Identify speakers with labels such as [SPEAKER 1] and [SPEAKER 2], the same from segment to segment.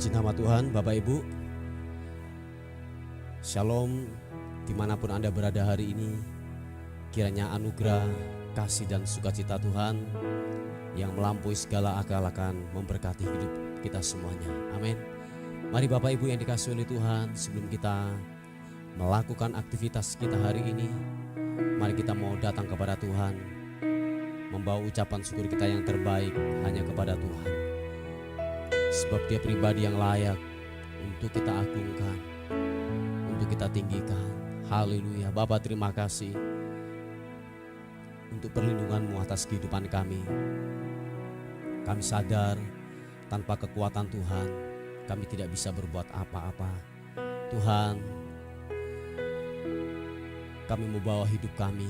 [SPEAKER 1] Puji nama Tuhan, Bapak Ibu. Shalom, dimanapun Anda berada hari ini. Kiranya anugerah, kasih dan sukacita Tuhan yang melampaui segala akal akan memberkati hidup kita semuanya. Amin. Mari Bapak Ibu yang dikasihi oleh Tuhan, sebelum kita melakukan aktivitas kita hari ini, mari kita mau datang kepada Tuhan, membawa ucapan syukur kita yang terbaik hanya kepada Tuhan. Sebab Dia pribadi yang layak untuk kita agungkan, untuk kita tinggikan. Haleluya. Bapa, terima kasih untuk perlindungan-Mu atas kehidupan kami. Kami sadar tanpa kekuatan Tuhan kami tidak bisa berbuat apa-apa. Tuhan, kami membawa hidup kami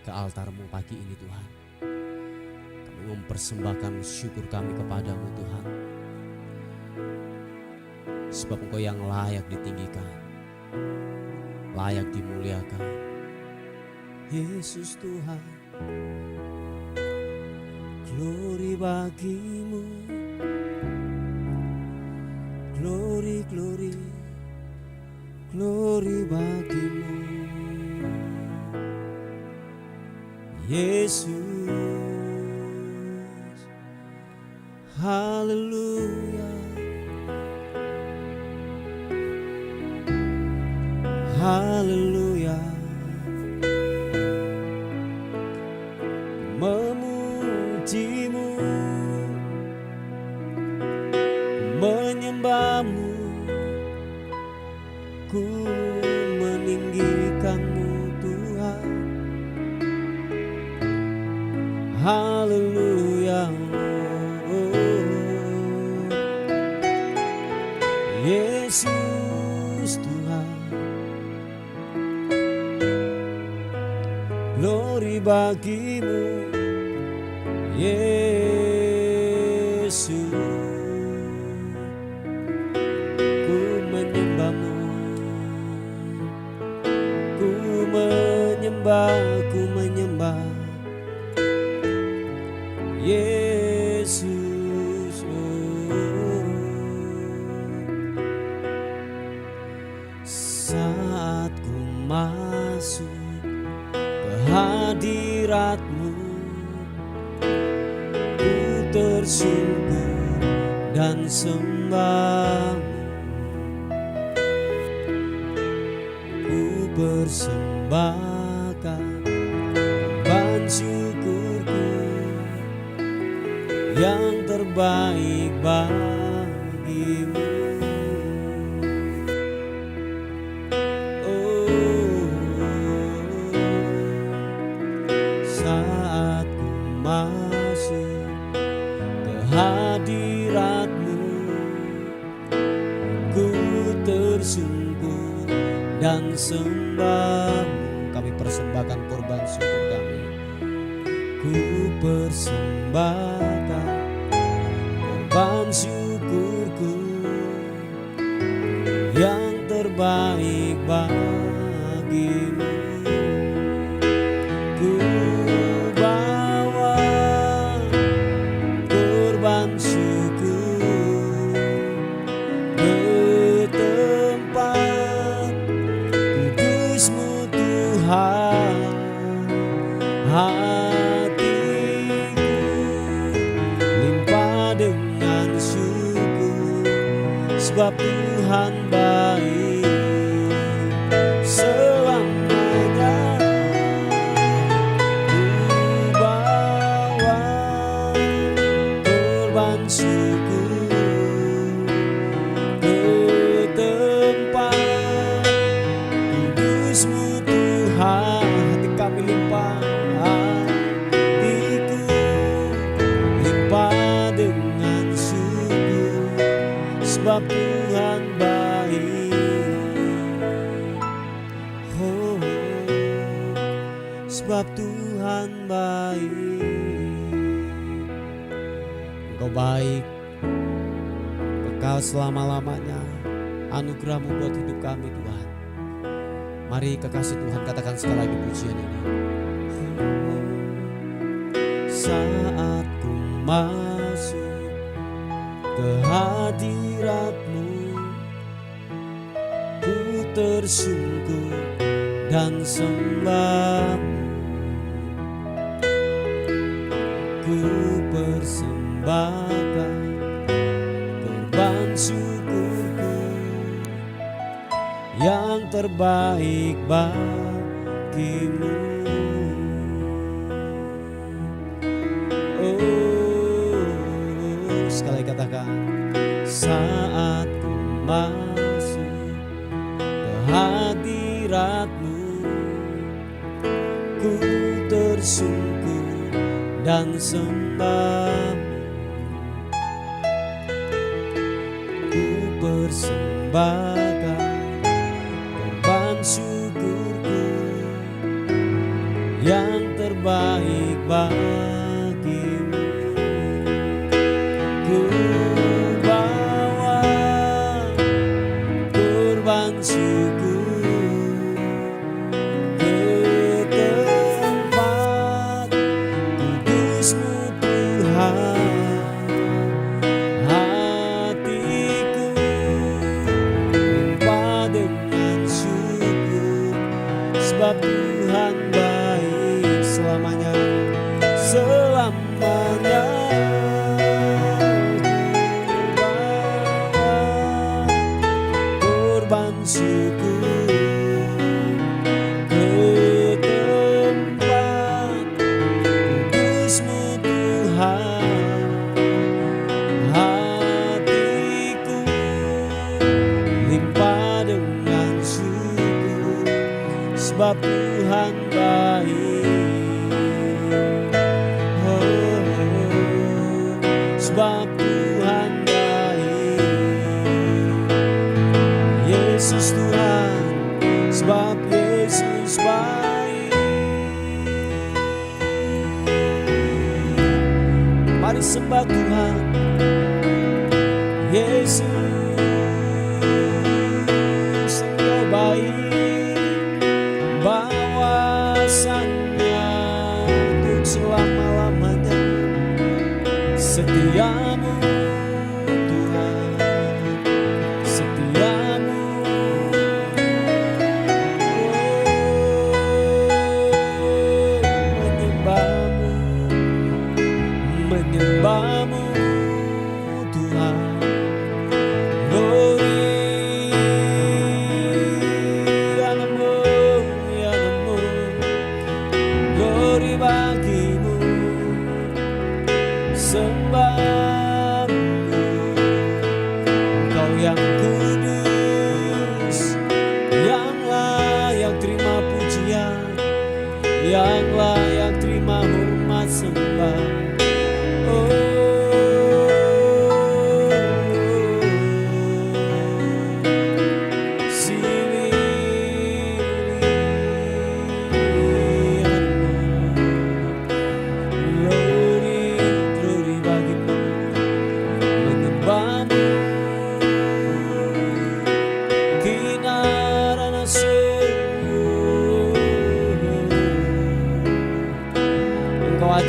[SPEAKER 1] ke altar-Mu pagi ini Tuhan. Kami mempersembahkan syukur kami kepada-Mu Tuhan. Sebab Engkau yang layak ditinggikan, layak dimuliakan. Yesus Tuhan, glory bagi-Mu, glory, glory, glory bagi-Mu. Yesus, haleluya. Haleluya. Memuji-Mu, menyembah-Mu, ku meninggikan-Mu Tuhan. Haleluya. Yesus Tuhan, glory bagi-Mu, Yesus. Ku menyembah-Mu, ku menyembah, ku menyembah Yesus. Saat ku masuk hadirat-Mu, ku tersungkur dan sembah-Mu. Ku persembahkan korban syukurku yang terbaik bagi-Mu. Hadirat-Mu, ku tersungkur dan sembah-Mu. Kami persembahkan korban syukur kami. Ku persembahkan korban syukurku yang terbaik bagi-Mu. Ku hatiku limpah dengan syukur, sebab Tuhan baik selamanya. Ku bawa korban syukur ke tempat kudus-Mu Tuhan. Hati kami limpah, hatiku limpah dengan syukur, sebab Tuhan baik. Oh, sebab Tuhan baik. Engkau baik, kekal selama-lamanya. Anugerah-Mu buat hidup kami Tuhan. Mari kekasih Tuhan katakan sekali lagi pujian ini. Saat ku masuk ke kehadirat-Mu. Ku tersungkur dan sembah-Mu. Ku persembahkan korban syukurku yang terbaik bagimu. Oh, sekali katakan, saat ku masuk ke hadirat-Mu, ku tersungkur dan sembah-Mu. Ku persembahkan korban syukurku yang terbaik bagimu. Ku bawa korban syukur ke tempat kudus-Mu Tuhan. Hatiku limpah dengan syukur, sebab Tuhan baik selamanya, selamanya. Korban syukur ke tempat kudus-Mu Tuhan. Hatiku limpah dengan syukur, sebab Tuhan baik. Sebab Tuhan baik. Yesus Tuhan, sebab Yesus baik. Mari sembah Tuhan. Yesus, Engkau baik, bahwasannya untuk selama-lamanya. Setiamu Tuhan, setiamu. Menyembah-Mu, menyembah-Mu Tuhan. Glory, ya-Namu, ya-Namu. Glory bagimu, sembah-Mu. Engkau yang kudus, yang layak terima pujian, yang layak terima hormat sembah.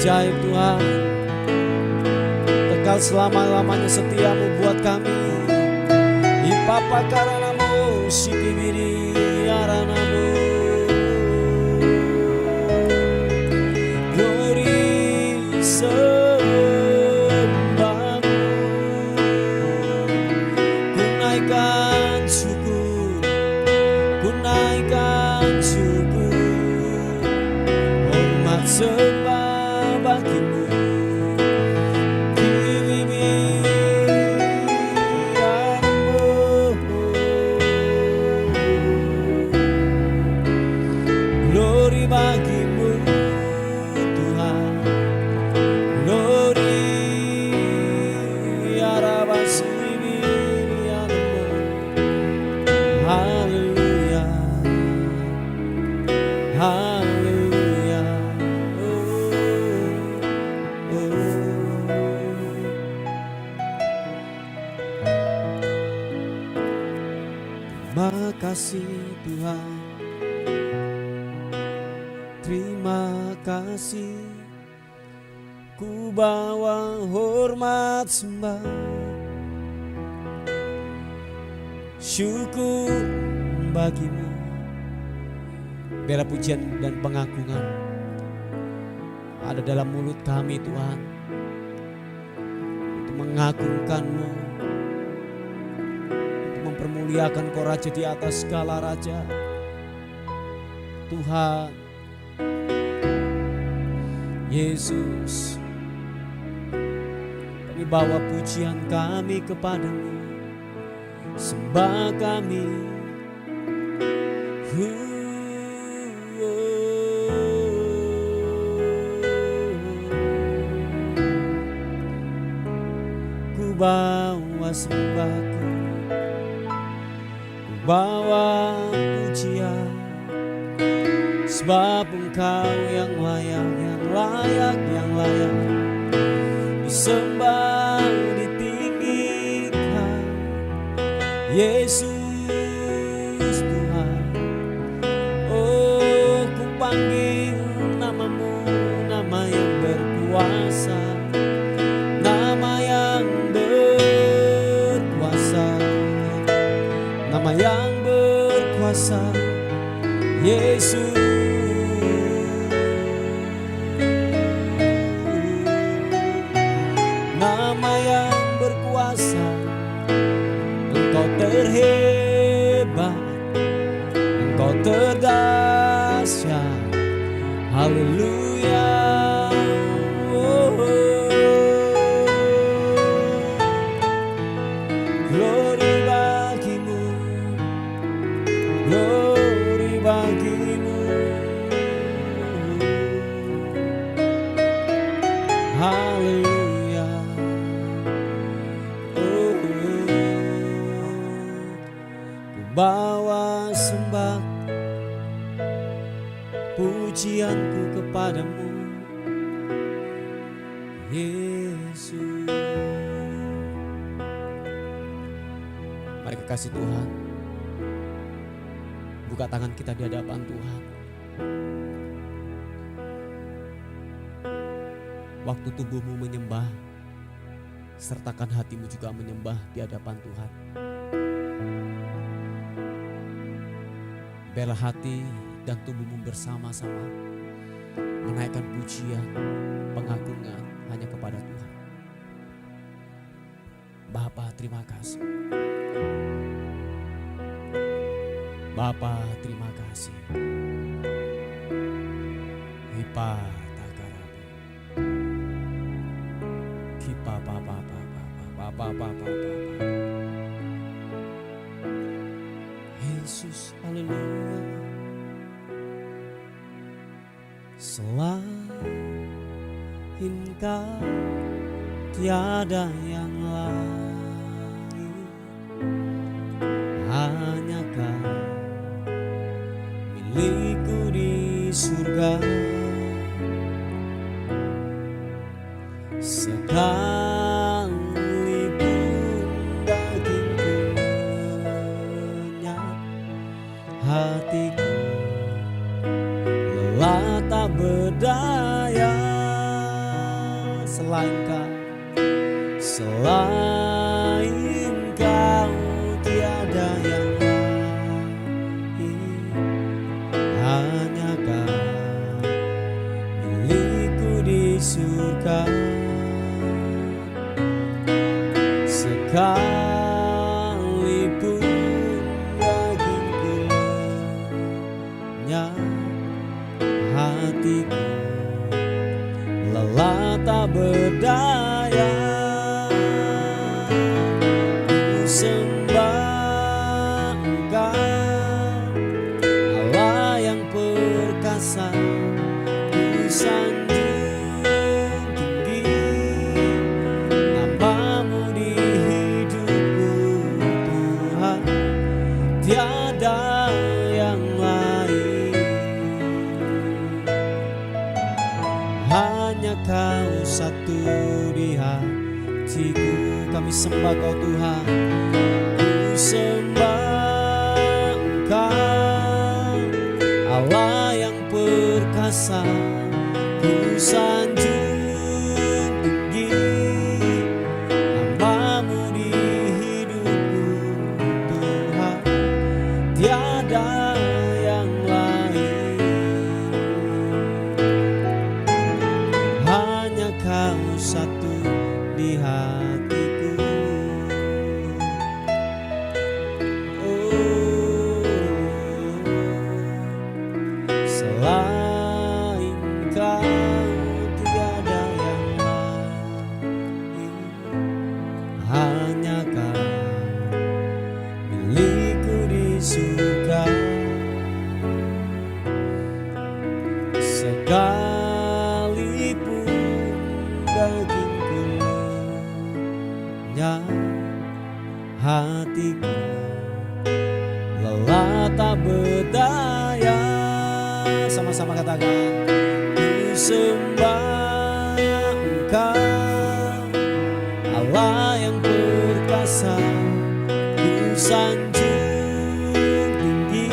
[SPEAKER 1] Ajaib Tuhan, kekal selama-lamanya setiamu buat kami. Ipapa karanamu, sikibiri aranamu. Glory sembah-Mu, ku naikkan syukur, ku naikkan syukur, hormat sembah bagimu. Glory bagimu Tuhan, glory ya Rabasini ya-Namu. Haleluya, haleluya. Terima kasih Tuhan, terima kasih. Ku bawa hormat sembah syukur bagimu. Biarlah pujian dan pengagungan ada dalam mulut kami Tuhan, untuk mengagungkan-Mu, untuk mempermuliakan Kau Raja di atas segala raja. Tuhan Yesus, kami bawa pujian kami kepadamu, sembah kami. Ku bawa sembahku, ku bawa pujian, sebab Engkau yang layak, yang layak, yang layak disembah, ditinggikan. Yesus Tuhan, oh ku panggil namamu, nama yang berkuasa, nama yang berkuasa, nama yang berkuasa, Yesus. Nama yang berkuasa, Engkau terhebat, Engkau terdahsyat. Haleluya. Glory bagimu, glory bagimu. Haleluya. Ku bawa sembah pujianku kepadamu, Yesus. Mari kekasih Tuhan, buka tangan kita di hadapan Tuhan. Waktu tubuhmu menyembah, sertakan hatimu juga menyembah di hadapan Tuhan. Biarlah hati dan tubuhmu bersama-sama menaikkan pujian, pengagungan hanya kepada Tuhan. Bapa, terima kasih. Bapa, terima kasih. Hipa takarabu, kipa papa papa. Yesus, haleluya. Selain Kau tiada yang lain, hanya Kau milikku di surga. Sekalipun dagingku lenyap, hatiku lelah tak berdaya. Selain Kau tiada yang lain, hanya Kau milikku di surga. Sekalipun dagingku lenyap, hatiku lelah tak berdaya. Ku sembah Engkau, Allah yang perkasa. Ku sanjung tinggi namamu di hidupku Tuhan, tiada yang lain. Hanya Kau satu di hatiku. Kami sembah Kau Tuhan. Ku sembah Engkau, Allah yang perkasa. Ku sanjung tinggi namamu di hidupku Tuhan, hanya Kau milikku di surga. Sekalipun dagingku lenyap, hatiku lelah tak berdaya. Sama-sama katakan, ku sembah Engkau Allah yang perkasa, ku sanjung tinggi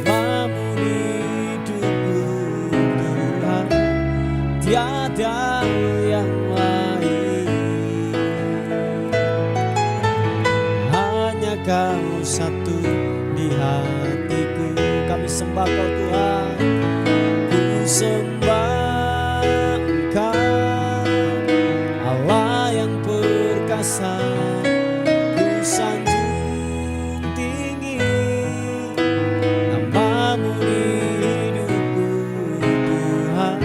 [SPEAKER 1] namamu di hidupku Tuhan, tiada yang lain. Hanya Kau satu di hatiku. Kami sembah Kau Tuhan, ku sembah Engkau Allah yang perkasa, ku sanjung tinggi namamu di hidupku Tuhan,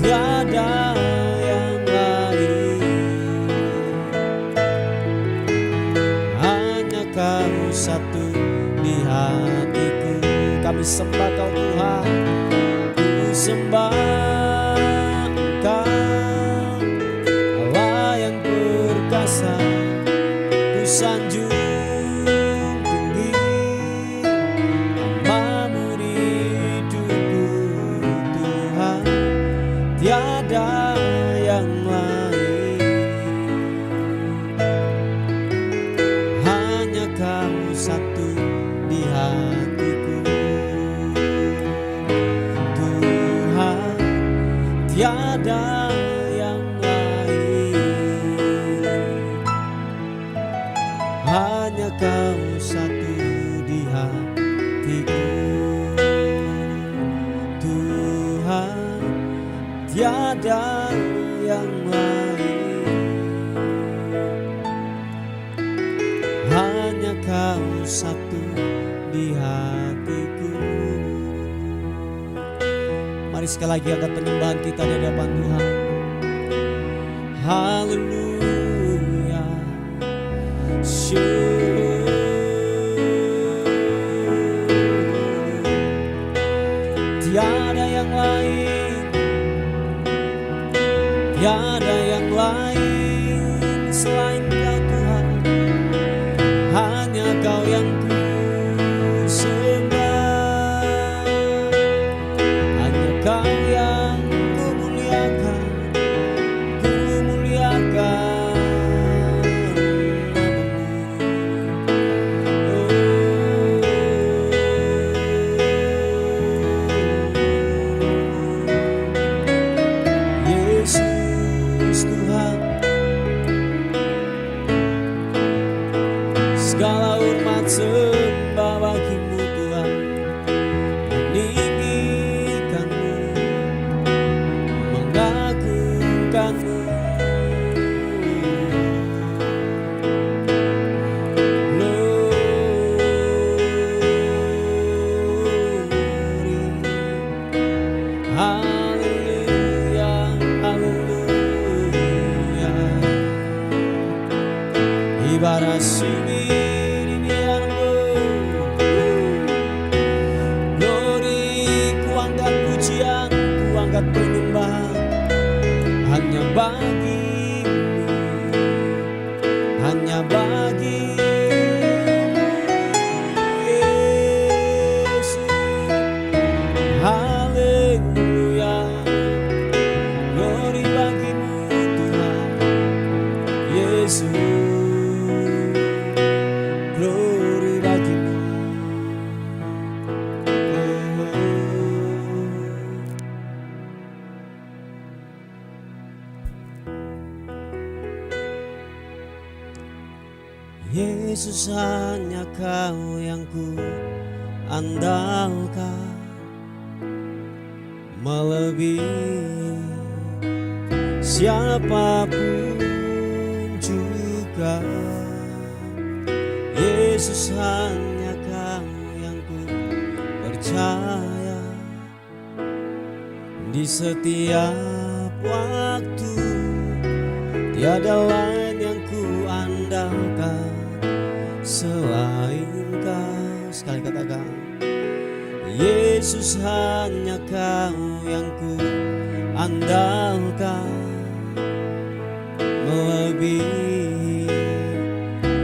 [SPEAKER 1] tiada yang lain. Hanya Kau satu di hatiku. Kami sembah Kau Tuhan, ku sembah Engkau Allah yang perkasa, ku sanjung tinggi namamu di hidupku Tuhan, tiada yang lain. Hanya Kau satu di hatiku Tuhan, tiada yang lain. Hanya Kau satu di hatiku Tuhan, tiada yang lain. Hanya Kau satu di hatiku. Mari sekali lagi angkat penyembahan kita di hadapan Tuhan. Haleluya. Tiada yang lain, tiada yang lain selain Kau Tuhan. Hanya Kau yang ku sembah, hanya Kau yang ku muliakan, ku muliakan Yesus Tuhan. Segala hormat sembah bagimu Tuhan, meninggikanmu, mengagungkanmu. Glory, haleluya, haleluya. Ibarat sunyi penyembahan hanya bagimu, hanya bagimu Yesus. Haleluya, glory bagimu Tuhan Yesus, glory bagimu. Yesus, hanya Kau yang ku andalkan, melebihi siapapun juga. Yesus, hanya Kau yang ku percaya, di setiap waktu tiada lain yang selain Kau. Sekali katakan, Yesus hanya Kau yang ku andalkan, melebihi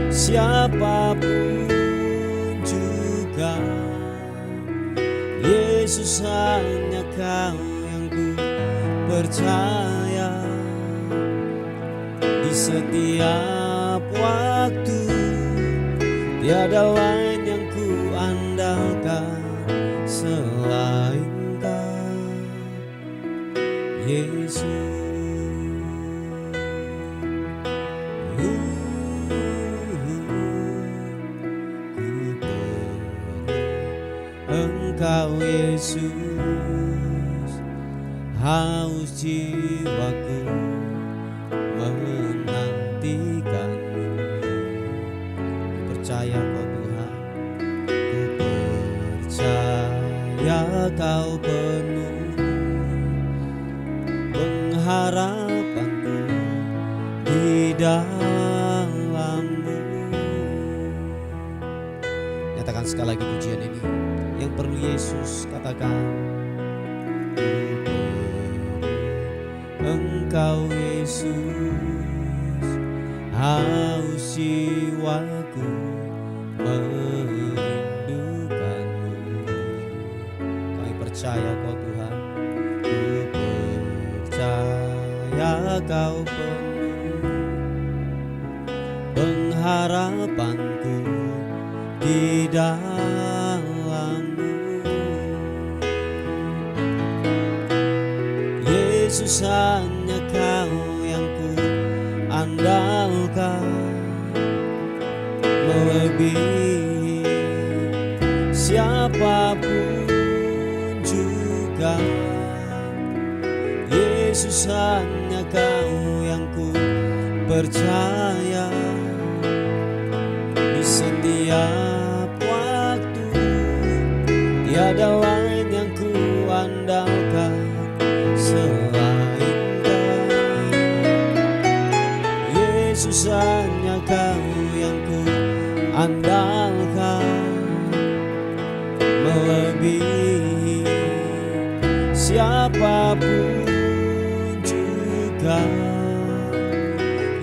[SPEAKER 1] siapapun juga. Yesus hanya Kau yang ku percaya, di setiap waktu tiada lain yang ku andalkan selain Kau, Yesus. Ku perlu Engkau Yesus, haus jiwaku menantikan-Mu. Percaya Kau Tuhan, ku percaya Kau penuh pengharapanku di dalam-Mu. Nyatakan sekali lagi pujian ini yang perlu Yesus, katakan, ku perlu Engkau Yesus, haus jiwaku merindukan-Mu. Kami percaya Kau Tuhan, ku percaya Kau penuh pengharapanku di dalam-Mu. Yesus hanya Kau yang ku andalkan, melebihi siapapun juga. Yesus hanya Kau yang ku percaya, di setiap waktu tiada lain yang ku andalkan selain Kau. Yesus hanya Kau yang ku andalkan, melebihi siapapun juga.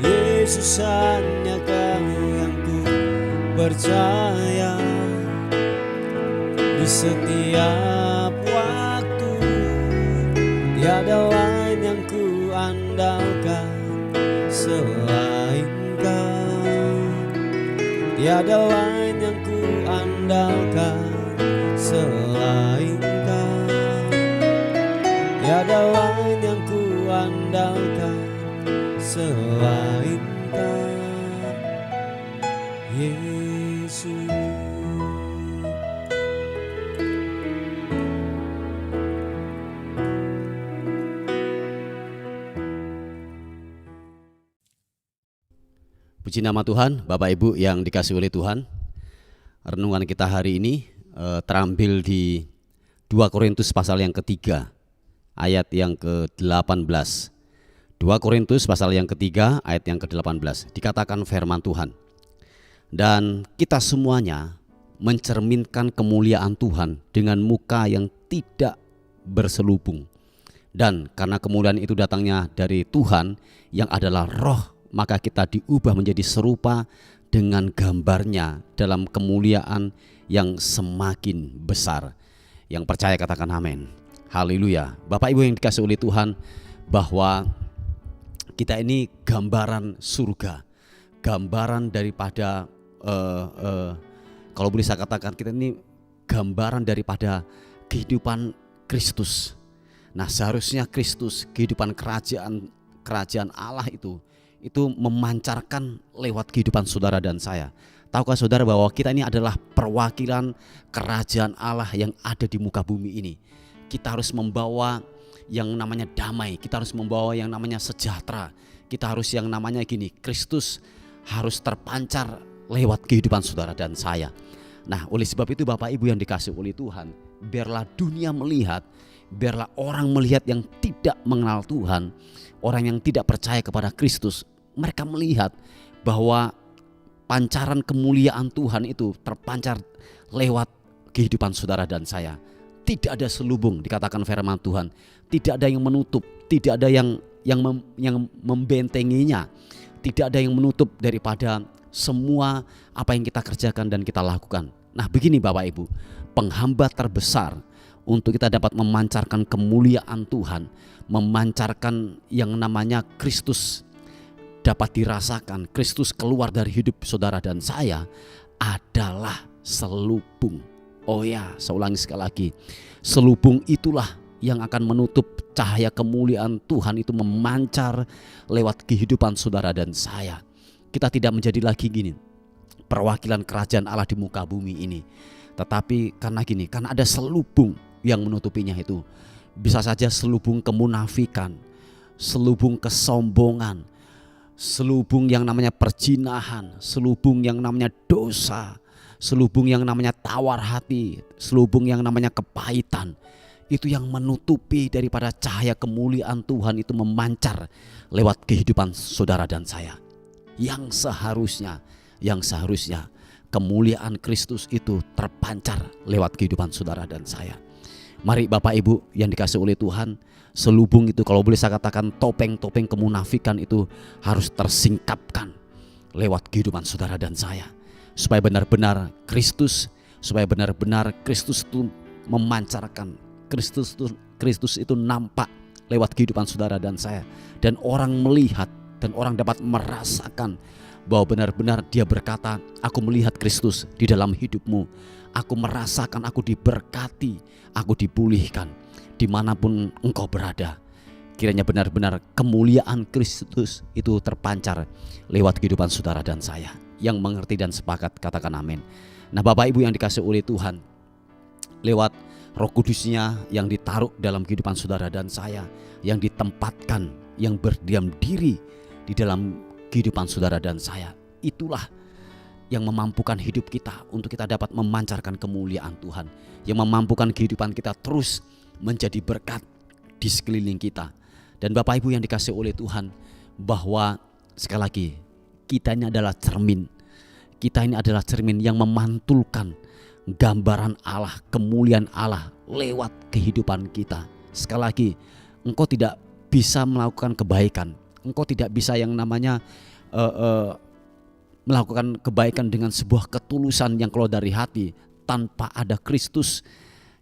[SPEAKER 1] Yesus hanya Kau yang ku percaya, di setiap waktu tiada lain yang ku andalkan selain Kau. Tiada lain yang ku andalkan selain Kau. Tiada lain yang ku andalkan selain Kau, Yesus. Puji nama Tuhan, Bapak Ibu yang dikasihi oleh Tuhan. Renungan kita hari ini terambil di 2 Korintus pasal yang ketiga, ayat yang ke-18. 2 Korintus pasal yang ketiga, ayat yang ke-18. Dikatakan firman Tuhan, dan kita semuanya mencerminkan kemuliaan Tuhan dengan muka yang tidak berselubung. Dan karena kemuliaan itu datangnya dari Tuhan yang adalah Roh, maka kita diubah menjadi serupa dengan gambarnya dalam kemuliaan yang semakin besar. Yang percaya katakan amin. Haleluya. Bapak Ibu yang dikasihi oleh Tuhan, bahwa kita ini gambaran surga, gambaran daripada kalau boleh saya katakan, kita ini gambaran daripada kehidupan Kristus. Nah, seharusnya Kristus, kehidupan kerajaan Allah itu memancarkan lewat kehidupan saudara dan saya. Tahukah saudara bahwa kita ini adalah perwakilan kerajaan Allah yang ada di muka bumi ini. Kita harus membawa yang namanya damai, kita harus membawa yang namanya sejahtera. Kita harus yang namanya gini, Kristus harus terpancar lewat kehidupan saudara dan saya. Nah, oleh sebab itu Bapak Ibu yang dikasihi oleh Tuhan, biarlah dunia melihat, biarlah orang melihat yang tidak mengenal Tuhan, orang yang tidak percaya kepada Kristus, mereka melihat bahwa
[SPEAKER 2] pancaran kemuliaan Tuhan itu terpancar lewat kehidupan saudara dan saya. Tidak ada selubung, dikatakan firman Tuhan. Tidak ada yang menutup, tidak ada yang membentenginya. Tidak ada yang menutup daripada semua apa yang kita kerjakan dan kita lakukan. Nah, begini Bapak Ibu, penghambat terbesar untuk kita dapat memancarkan kemuliaan Tuhan, memancarkan yang namanya Kristus dapat dirasakan, Kristus keluar dari hidup saudara dan saya adalah selubung. Oh ya, saya ulangi sekali lagi. Selubung itulah yang akan menutup cahaya kemuliaan Tuhan itu memancar lewat kehidupan saudara dan saya. Kita tidak menjadi lagi gini, perwakilan kerajaan Allah di muka bumi ini. Tetapi karena ada selubung yang menutupinya itu. Bisa saja selubung kemunafikan, selubung kesombongan, selubung yang namanya perjinahan, selubung yang namanya dosa, selubung yang namanya tawar hati, selubung yang namanya kepahitan. Itu yang menutupi daripada cahaya kemuliaan Tuhan itu memancar lewat kehidupan saudara dan saya. Yang seharusnya kemuliaan Kristus itu terpancar lewat kehidupan saudara dan saya. Mari Bapak Ibu yang dikasih oleh Tuhan, selubung itu kalau boleh saya katakan topeng-topeng kemunafikan itu harus tersingkapkan lewat kehidupan saudara dan saya. Supaya benar-benar Kristus itu memancarkan, Kristus itu nampak lewat kehidupan saudara dan saya. Dan orang melihat dan orang dapat merasakan bahwa benar-benar dia berkata, aku melihat Kristus di dalam hidupmu. Aku merasakan aku diberkati, aku dipulihkan dimanapun engkau berada. Kiranya benar-benar kemuliaan Kristus itu terpancar lewat kehidupan saudara dan saya. Yang mengerti dan sepakat katakan amin. Nah Bapak Ibu yang dikasih oleh Tuhan, lewat Roh Kudusnya yang ditaruh dalam kehidupan saudara dan saya, yang ditempatkan, yang berdiam diri di dalam kehidupan saudara dan saya, itulah yang memampukan hidup kita untuk kita dapat memancarkan kemuliaan Tuhan, yang memampukan kehidupan kita terus menjadi berkat di sekeliling kita. Dan Bapak Ibu yang dikasih oleh Tuhan, bahwa sekali lagi kita ini adalah cermin. Kita ini adalah cermin yang memantulkan gambaran Allah, kemuliaan Allah lewat kehidupan kita. Sekali lagi, engkau tidak bisa melakukan kebaikan. Engkau tidak bisa yang namanya melakukan kebaikan dengan sebuah ketulusan yang keluar dari hati tanpa ada Kristus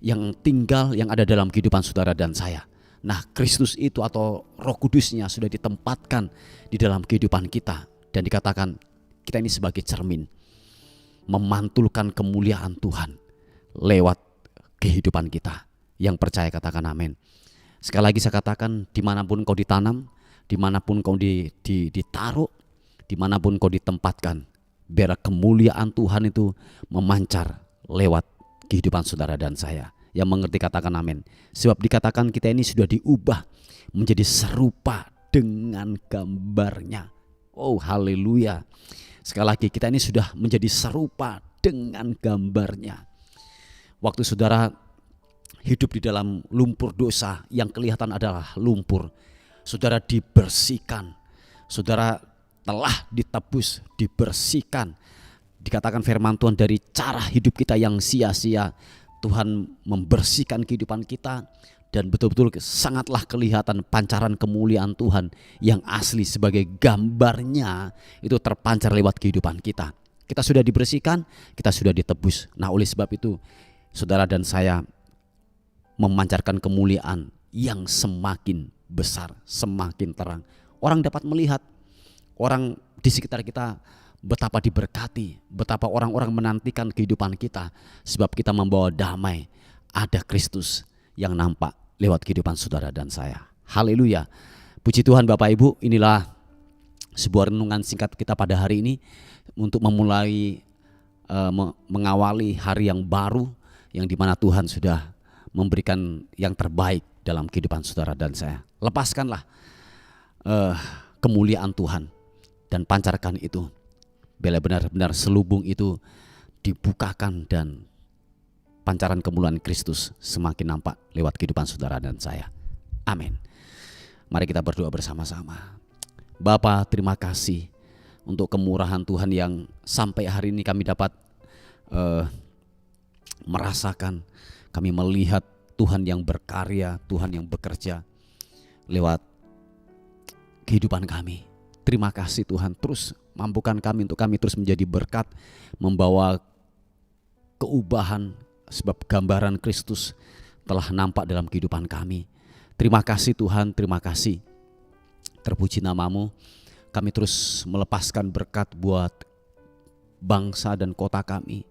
[SPEAKER 2] yang tinggal, yang ada dalam kehidupan saudara dan saya. Nah, Kristus itu atau Roh Kudusnya sudah ditempatkan di dalam kehidupan kita. Dan dikatakan kita ini sebagai cermin, memantulkan kemuliaan Tuhan lewat kehidupan kita. Yang percaya katakan amin. Sekali lagi saya katakan, dimanapun kau ditanam, dimanapun kau ditaruh, dimanapun kau ditempatkan, biar kemuliaan Tuhan itu memancar lewat kehidupan saudara dan saya. Yang mengerti katakan amin. Sebab dikatakan kita ini sudah diubah menjadi serupa dengan gambarnya. Oh haleluya. Sekali lagi kita ini sudah menjadi serupa dengan gambarnya. Waktu saudara hidup di dalam lumpur dosa, yang kelihatan adalah lumpur, saudara dibersihkan, saudara telah ditebus, dibersihkan. Dikatakan firman Tuhan, dari cara hidup kita yang sia-sia, Tuhan membersihkan kehidupan kita. Dan betul-betul sangatlah kelihatan pancaran kemuliaan Tuhan yang asli sebagai gambarnya itu terpancar lewat kehidupan kita. Kita sudah dibersihkan, kita sudah ditebus. Nah oleh sebab itu saudara dan saya memancarkan kemuliaan yang semakin besar, semakin terang. Orang dapat melihat, orang di sekitar kita betapa diberkati, betapa orang-orang menantikan kehidupan kita. Sebab kita membawa damai, ada Kristus yang nampak lewat kehidupan saudara dan saya. Haleluya. Puji Tuhan Bapak Ibu, inilah sebuah renungan singkat kita pada hari ini untuk memulai mengawali hari yang baru, yang dimana Tuhan sudah memberikan yang terbaik dalam kehidupan saudara dan saya. Lepaskanlah kemuliaan Tuhan dan pancarkan itu, bila benar-benar selubung itu dibukakan dan pancaran kemuliaan Kristus semakin nampak lewat kehidupan saudara dan saya. Amin. Mari kita berdoa bersama-sama. Bapa, terima kasih untuk kemurahan Tuhan yang sampai hari ini kami dapat merasakan. Kami melihat Tuhan yang berkarya, Tuhan yang bekerja lewat kehidupan kami. Terima kasih Tuhan, terus mampukan kami untuk kami terus menjadi berkat, membawa keubahan, sebab gambaran Kristus telah nampak dalam kehidupan kami. Terima kasih Tuhan, terima kasih. Terpuji namamu. Kami terus melepaskan berkat buat bangsa dan kota kami.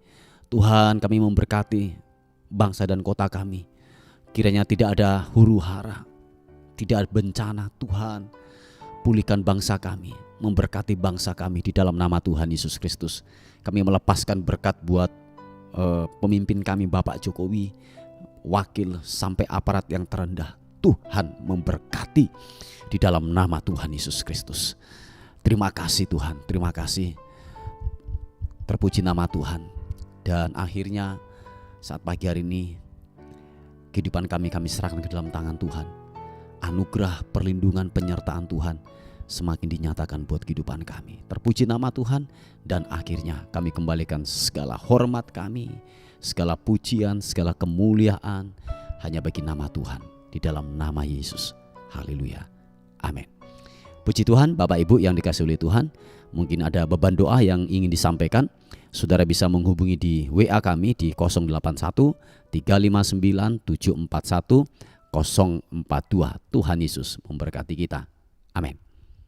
[SPEAKER 2] Tuhan, kami memberkati bangsa dan kota kami. Kiranya tidak ada huru hara, tidak ada bencana. Tuhan, pulihkan bangsa kami, memberkati bangsa kami di dalam nama Tuhan Yesus Kristus. Kami melepaskan berkat buat pemimpin kami Bapak Jokowi, wakil sampai aparat yang terendah. Tuhan memberkati di dalam nama Tuhan Yesus Kristus. Terima kasih Tuhan, terima kasih. Terpuji nama Tuhan. Dan akhirnya saat pagi hari ini kehidupan kami serahkan ke dalam tangan Tuhan. Anugerah, perlindungan, penyertaan Tuhan semakin dinyatakan buat kehidupan kami. Terpuji nama Tuhan. Dan akhirnya kami kembalikan segala hormat kami, segala pujian, segala kemuliaan hanya bagi nama Tuhan, di dalam nama Yesus. Haleluya, amin. Puji Tuhan. Bapak Ibu yang dikasihi oleh Tuhan, mungkin ada beban doa yang ingin disampaikan. Saudara bisa menghubungi di WA kami di 081 359 741 042. Tuhan Yesus memberkati kita. Amin.